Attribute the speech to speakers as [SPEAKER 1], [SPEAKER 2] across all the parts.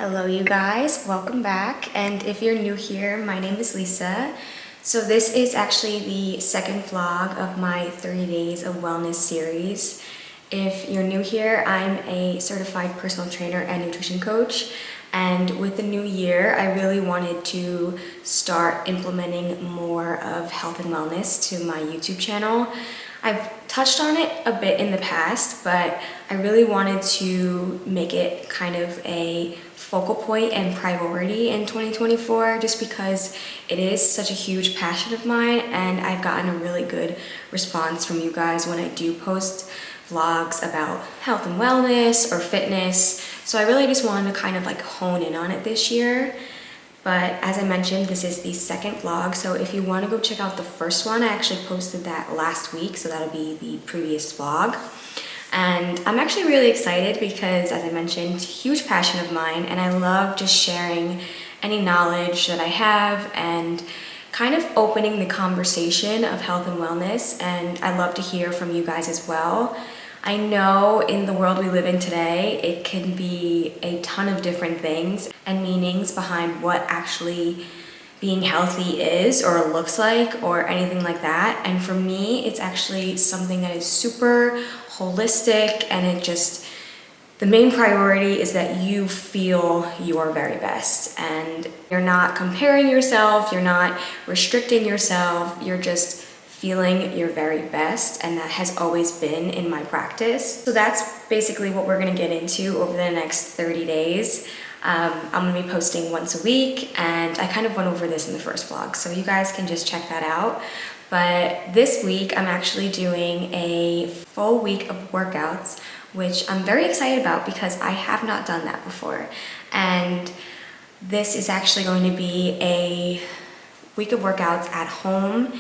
[SPEAKER 1] Hello you guys, welcome back. And if you're new here, my name is Lisa. So this is actually the second vlog of my 30 days of wellness series. If you're new here, I'm a certified personal trainer and nutrition coach. And with the new year, I really wanted to start implementing more of health and wellness to my YouTube channel. I've touched on it a bit in the past, but I really wanted to make it kind of a focal point and priority in 2024 just because it is such a huge passion of mine, and I've gotten a really good response from you guys when I do post vlogs about health and wellness or fitness. So I really just wanted to kind of like hone in on it this year. But as I mentioned, this is the second vlog, so if you want to go check out the first one, I actually posted that last week, so that'll be the previous vlog. And I'm actually really excited because, as I mentioned, huge passion of mine, and I love just sharing any knowledge that I have and kind of opening the conversation of health and wellness, and I love to hear from you guys as well. I know in the world we live in today, it can be a ton of different things and meanings behind what actually being healthy is or looks like or anything like that. And for me, it's actually something that is super holistic, and the main priority is that you feel your very best and you're not comparing yourself, you're not restricting yourself, you're just feeling your very best, and that has always been in my practice. So that's basically what we're gonna get into over the next 30 days. I'm gonna be posting once a week, and I kind of went over this in the first vlog, so you guys can just check that out. But this week, I'm actually doing a full week of workouts, which I'm very excited about because I have not done that before. And this is actually going to be a week of workouts at home.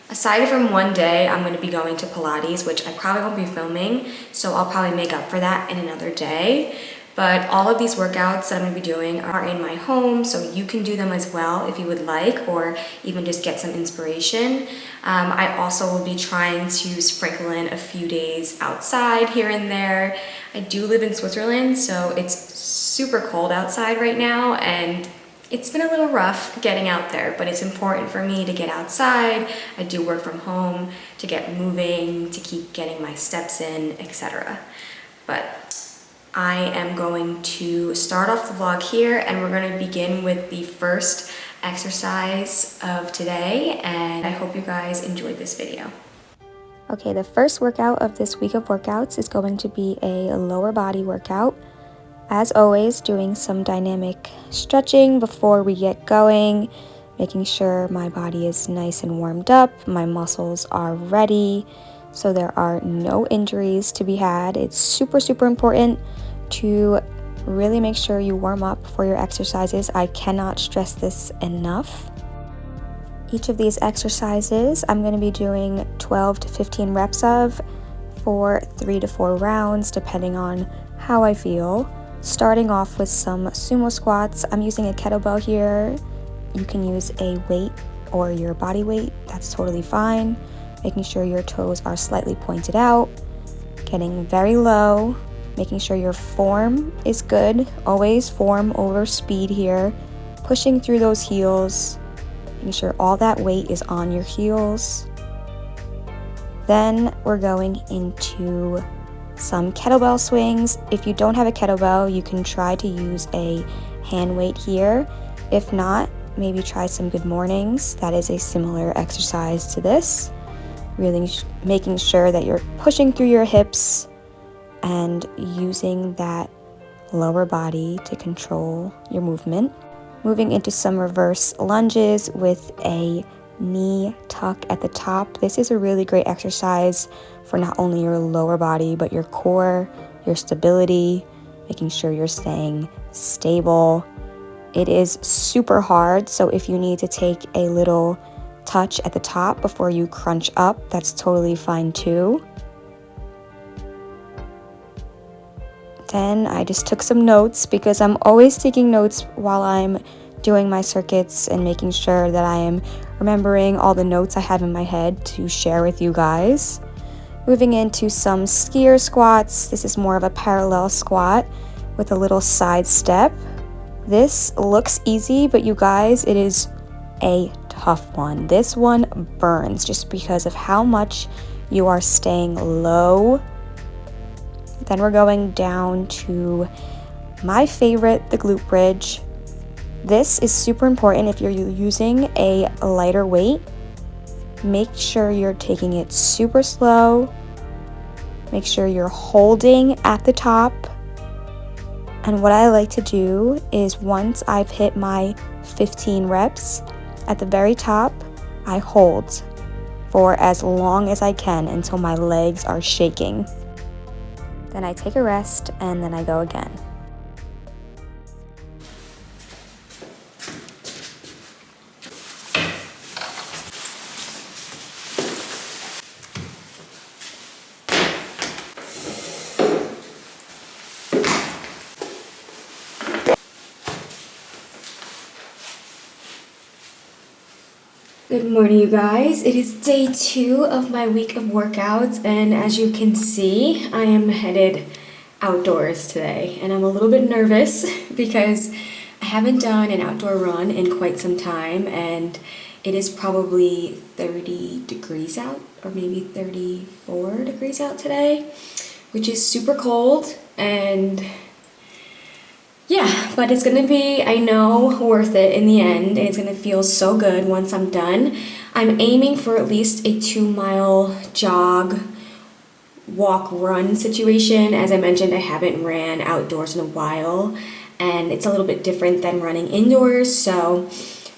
[SPEAKER 1] Aside from one day, I'm going to be going to Pilates, which I probably won't be filming, so I'll probably make up for that in another day. But all of these workouts that I'm going to be doing are in my home, so you can do them as well if you would like, or even just get some inspiration. I also will be trying to sprinkle in a few days outside here and there. I do live in Switzerland, so it's super cold outside right now, and it's been a little rough getting out there, but it's important for me to get outside. I do work from home to get moving, to keep getting my steps in, etc. But I am going to start off the vlog here, and we're going to begin with the first exercise of today, and I hope you guys enjoyed this video. Okay, the first workout of this week of workouts is going to be a lower body workout. As always, doing some dynamic stretching before we get going, making sure my body is nice and warmed up, my muscles are ready, so there are no injuries to be had. It's super, super important to really make sure you warm up for your exercises. I cannot stress this enough. Each of these exercises I'm going to be doing 12 to 15 reps of for 3 to 4 rounds, depending on how I feel. Starting off with some sumo squats. I'm using a kettlebell here. You can use a weight or your body weight, that's totally fine. Making sure your toes are slightly pointed out, getting very low, making sure your form is good, always form over speed here, pushing through those heels, making sure all that weight is on your heels. Then we're going into some kettlebell swings. If you don't have a kettlebell, you can try to use a hand weight here. If not, maybe try some good mornings. That is a similar exercise to this. Really making sure that you're pushing through your hips and using that lower body to control your movement. Moving into some reverse lunges with a knee tuck at the top. This is a really great exercise for not only your lower body, but your core, your stability, making sure you're staying stable. It is super hard, so if you need to take a little touch at the top before you crunch up, that's totally fine too. Then I just took some notes because I'm always taking notes while I'm doing my circuits and making sure that I am remembering all the notes I have in my head to share with you guys. Moving into some skier squats. This is more of a parallel squat with a little side step. This looks easy, but you guys, it is a tough one. This one burns just because of how much you are staying low. Then we're going down to my favorite, the glute bridge. This is super important if you're using a lighter weight. Make sure you're taking it super slow. Make sure you're holding at the top. And what I like to do is once I've hit my 15 reps, at the very top, I hold for as long as I can until my legs are shaking. Then I take a rest and then I go again. Good morning, you guys. It is day 2 of my week of workouts, and as you can see, I am headed outdoors today, and I'm a little bit nervous because I haven't done an outdoor run in quite some time, and it is probably 30 degrees out, or maybe 34 degrees out today, which is super cold, and yeah, but it's gonna be, I know, worth it in the end, and it's gonna feel so good once I'm done. I'm aiming for at least a 2-mile jog, walk, run situation. As I mentioned, I haven't ran outdoors in a while, and it's a little bit different than running indoors, so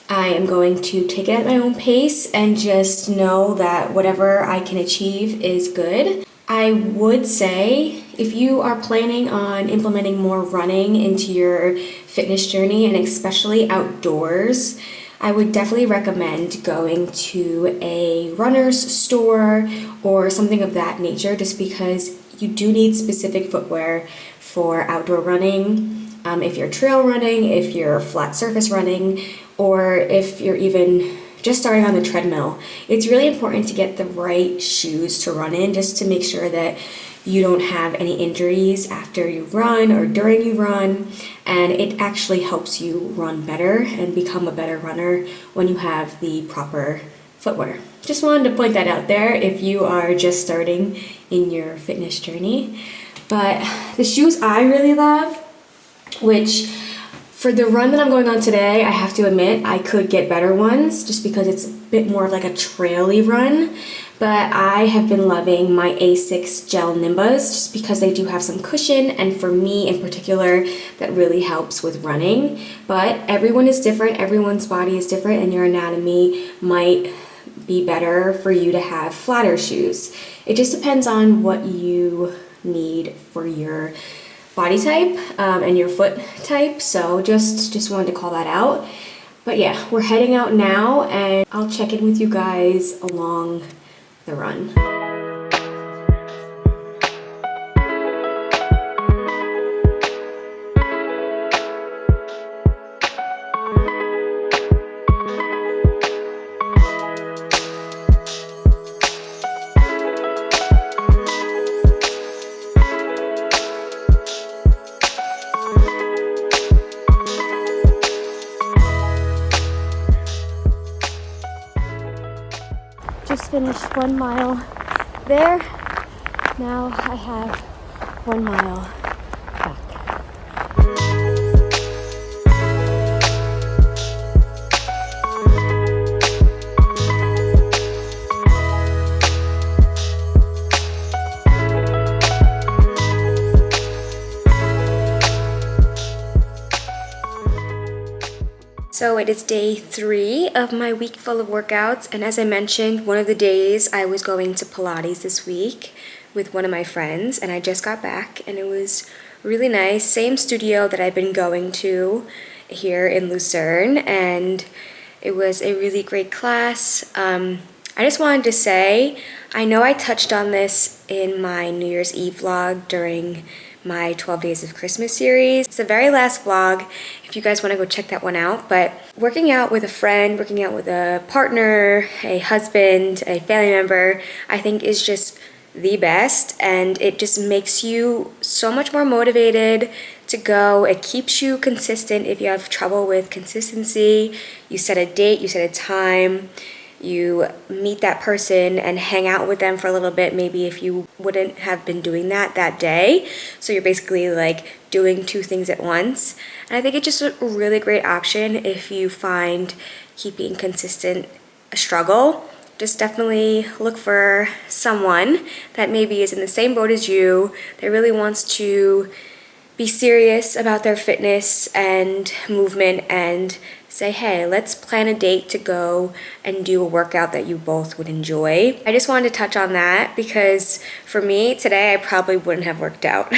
[SPEAKER 1] I am going to take it at my own pace and just know that whatever I can achieve is good. I would say if you are planning on implementing more running into your fitness journey, and especially outdoors, I would definitely recommend going to a runner's store or something of that nature, just because you do need specific footwear for outdoor running. If you're trail running, if you're flat surface running, or if you're even just starting on the treadmill, it's really important to get the right shoes to run in, just to make sure that you don't have any injuries after you run or during you run, and it actually helps you run better and become a better runner when you have the proper footwear. Just wanted to point that out there if you are just starting in your fitness journey. But the shoes I really love, which for the run that I'm going on today, I have to admit I could get better ones just because it's a bit more of like a traily run. But I have been loving my Asics Gel Nimbas just because they do have some cushion, and for me in particular, that really helps with running. But everyone is different, everyone's body is different, and your anatomy might be better for you to have flatter shoes. It just depends on what you need for your body type and your foot type, so just wanted to call that out. But yeah, we're heading out now, and I'll check in with you guys along the run. Just finished 1 mile there. Now I have 1 mile back. So it is day 3 of my week full of workouts, and as I mentioned, one of the days I was going to Pilates this week with one of my friends, and I just got back, and it was really nice. Same studio that I've been going to here in Lucerne, and it was a really great class. I just wanted to say, I know I touched on this in my New Year's Eve vlog during my 12 Days of Christmas series. It's the very last vlog if you guys want to go check that one out. But working out with a friend, working out with a partner, a husband, a family member, I think is just the best, and it just makes you so much more motivated to go. It keeps you consistent if you have trouble with consistency. You set a date, you set a time, you meet that person and hang out with them for a little bit, maybe if you wouldn't have been doing that day. So you're basically like doing two things at once. And I think it's just a really great option if you find keeping consistent a struggle. Just definitely look for someone that maybe is in the same boat as you, that really wants to be serious about their fitness and movement, and say, hey, let's plan a date to go and do a workout that you both would enjoy. I just wanted to touch on that because for me today, I probably wouldn't have worked out.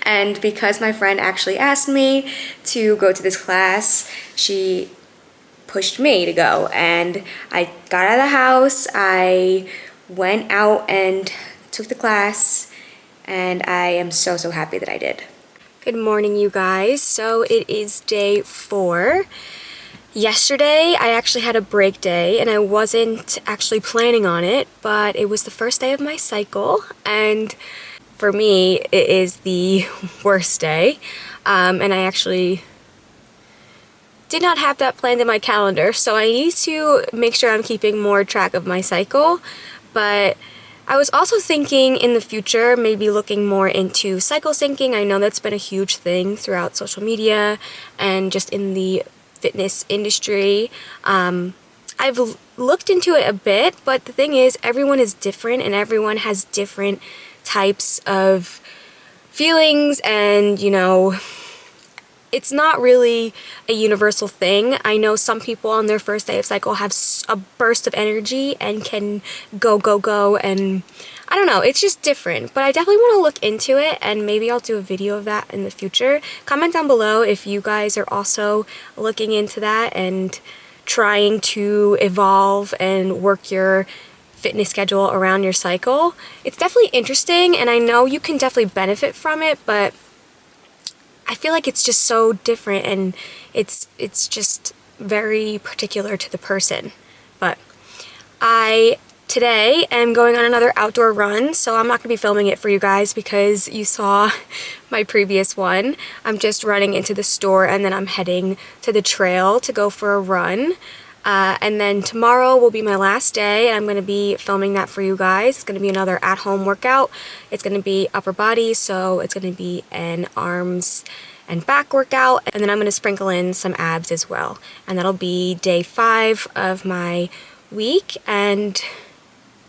[SPEAKER 1] And because my friend actually asked me to go to this class, she pushed me to go, and I got out of the house, I went out and took the class, and I am so happy that I did. Good morning, you guys. So it is day 4. Yesterday I actually had a break day and I wasn't actually planning on it, but it was the first day of my cycle, and for me it is the worst day, and I actually did not have that planned in my calendar, so I need to make sure I'm keeping more track of my cycle. But I was also thinking in the future, maybe looking more into cycle syncing. I know that's been a huge thing throughout social media and just in the fitness industry. I've looked into it a bit, but the thing is, everyone is different and everyone has different types of feelings, and you know, it's not really a universal thing. I know some people on their first day of cycle have a burst of energy and can go, and I don't know, it's just different. But I definitely want to look into it, and maybe I'll do a video of that in the future. Comment down below if you guys are also looking into that and trying to evolve and work your fitness schedule around your cycle. It's definitely interesting, and I know you can definitely benefit from it, but I feel like it's just so different, and it's just very particular to the person. But I today am going on another outdoor run, so I'm not going to be filming it for you guys because you saw my previous one. I'm just running into the store and then I'm heading to the trail to go for a run. And then tomorrow will be my last day, and I'm going to be filming that for you guys. It's going to be another at-home workout. It's going to be upper body, so it's going to be an arms and back workout, and then I'm going to sprinkle in some abs as well. And that'll be day 5 of my week and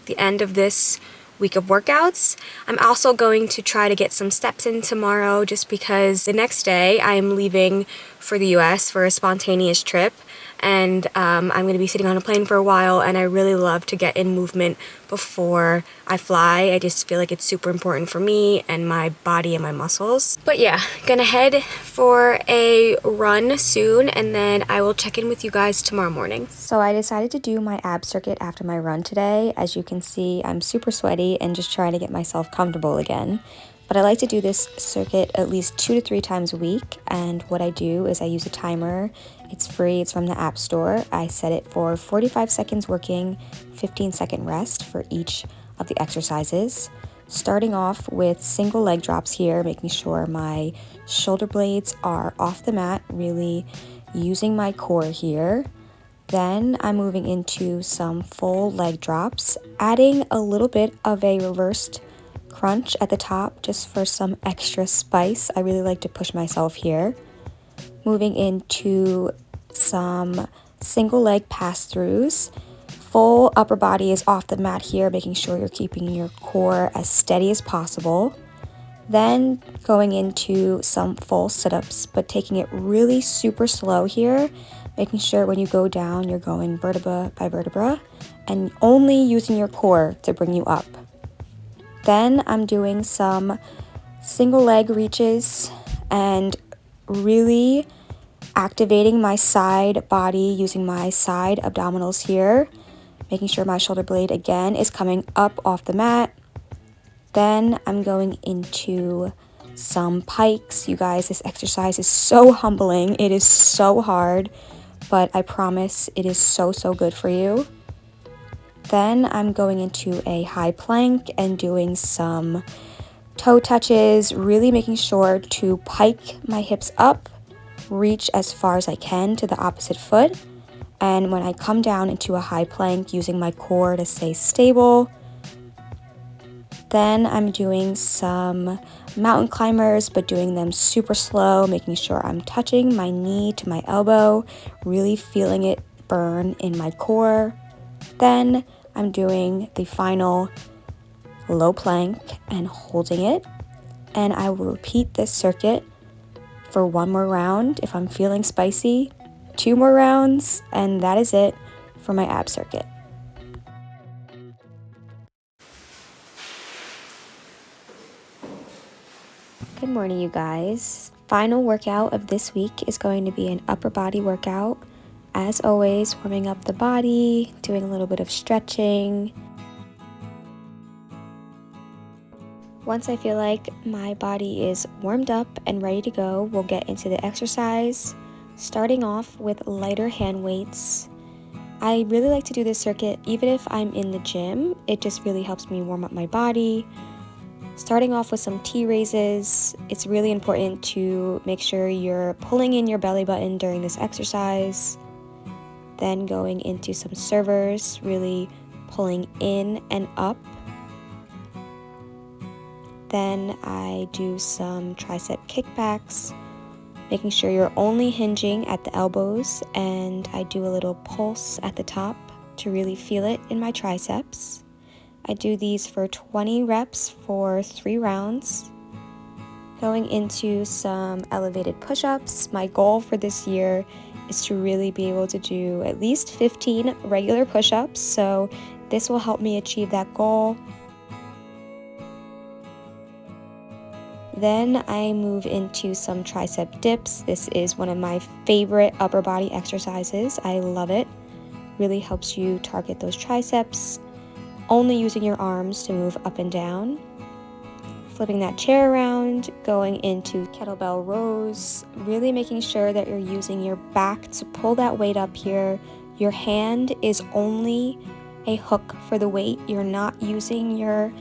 [SPEAKER 1] the end of this week of workouts. I'm also going to try to get some steps in tomorrow, just because the next day I am leaving for the US for a spontaneous trip, and I'm going to be sitting on a plane for a while, and I really love to get in movement before I fly. I just feel like it's super important for me and my body and my muscles. But yeah, gonna head for a run soon, and then I will check in with you guys tomorrow morning. So I decided to do my ab circuit after my run today. As you can see, I'm super sweaty and just trying to get myself comfortable again. But I like to do this circuit at least 2 to 3 times a week, and what I do is I use a timer. It's free, it's from the App Store. I set it for 45 seconds working, 15-second rest for each of the exercises. Starting off with single leg drops here, making sure my shoulder blades are off the mat, really using my core here. Then I'm moving into some full leg drops, adding a little bit of a reversed crunch at the top just for some extra spice. I really like to push myself here. Moving into some single leg pass-throughs. Full upper body is off the mat here, making sure you're keeping your core as steady as possible. Then going into some full sit-ups, but taking it really super slow here, making sure when you go down, you're going vertebra by vertebra and only using your core to bring you up. Then I'm doing some single leg reaches and really activating my side body using my side abdominals here, making sure my shoulder blade again is coming up off the mat. Then I'm going into some pikes. You guys, this exercise is so humbling. It is so hard, but I promise it is so good for you. Then I'm going into a high plank and doing some toe touches, really making sure to pike my hips up, reach as far as I can to the opposite foot. And when I come down into a high plank, using my core to stay stable. Then I'm doing some mountain climbers, but doing them super slow, making sure I'm touching my knee to my elbow, really feeling it burn in my core. Then I'm doing the final low plank and holding it. And I will repeat this circuit for one more round if I'm feeling spicy, 2 more rounds, and that is it for my ab circuit. Good morning, you guys. Final workout of this week is going to be an upper body workout. As always, warming up the body, doing a little bit of stretching. Once I feel like my body is warmed up and ready to go, we'll get into the exercise, starting off with lighter hand weights. I really like to do this circuit even if I'm in the gym. It just really helps me warm up my body. Starting off with some T raises, it's really important to make sure you're pulling in your belly button during this exercise. Then going into some servers, really pulling in and up. Then I do some tricep kickbacks, making sure you're only hinging at the elbows, and I do a little pulse at the top to really feel it in my triceps. I do these for 20 reps for 3 rounds. Going into some elevated push-ups. My goal for this year is to really be able to do at least 15 regular push-ups, so this will help me achieve that goal. Then I move into some tricep dips. This is one of my favorite upper body exercises. I love it. Really helps you target those triceps. Only using your arms to move up and down. Flipping that chair around, going into kettlebell rows, really making sure that you're using your back to pull that weight up here. Your hand is only a hook for the weight. You're not using your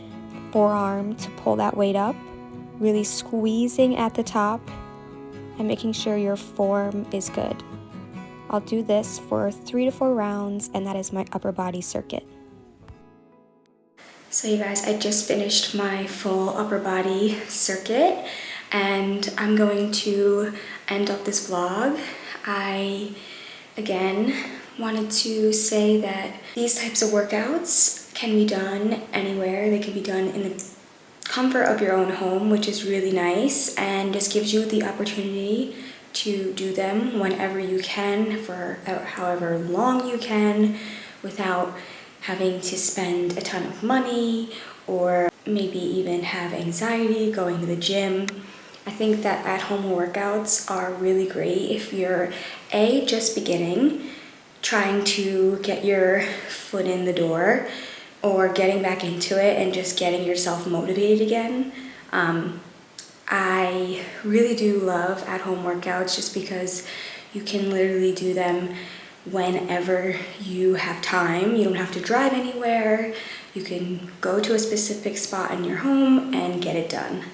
[SPEAKER 1] forearm to pull that weight up. Really squeezing at the top and making sure your form is good. I'll do this for 3 to 4 rounds, and that is my upper body circuit. So you guys, I just finished my full upper body circuit, and I'm going to end off this vlog. I, again, wanted to say that these types of workouts can be done anywhere. They can be done in the comfort of your own home, which is really nice, and just gives you the opportunity to do them whenever you can, for however long you can, without having to spend a ton of money or maybe even have anxiety going to the gym. I think that at-home workouts are really great if you're just beginning, trying to get your foot in the door, or getting back into it and just getting yourself motivated again. I really do love at-home workouts just because you can literally do them whenever you have time. You don't have to drive anywhere. You can go to a specific spot in your home and get it done.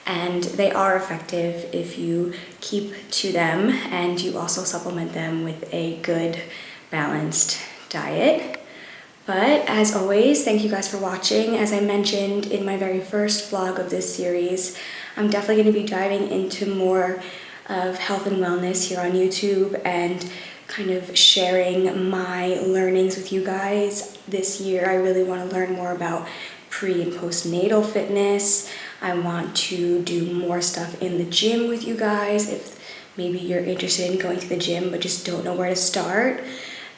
[SPEAKER 1] And they are effective if you keep to them and you also supplement them with a good, balanced diet. But as always, thank you guys for watching. As I mentioned in my very first vlog of this series, I'm definitely going to be diving into more of health and wellness here on YouTube and kind of sharing my learnings with you guys. This year, I really want to learn more about pre- and postnatal fitness. I want to do more stuff in the gym with you guys if maybe you're interested in going to the gym but just don't know where to start.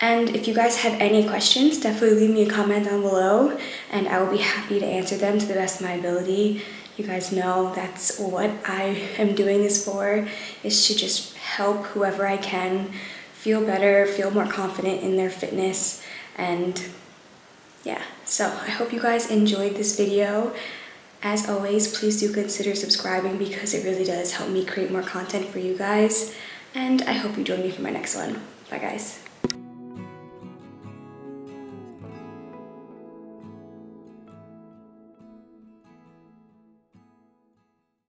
[SPEAKER 1] And if you guys have any questions, definitely leave me a comment down below and I will be happy to answer them to the best of my ability. You guys know that's what I am doing this for, is to just help whoever I can feel better, feel more confident in their fitness. And yeah, so I hope you guys enjoyed this video. As always, please do consider subscribing because it really does help me create more content for you guys. And I hope you join me for my next one. Bye guys.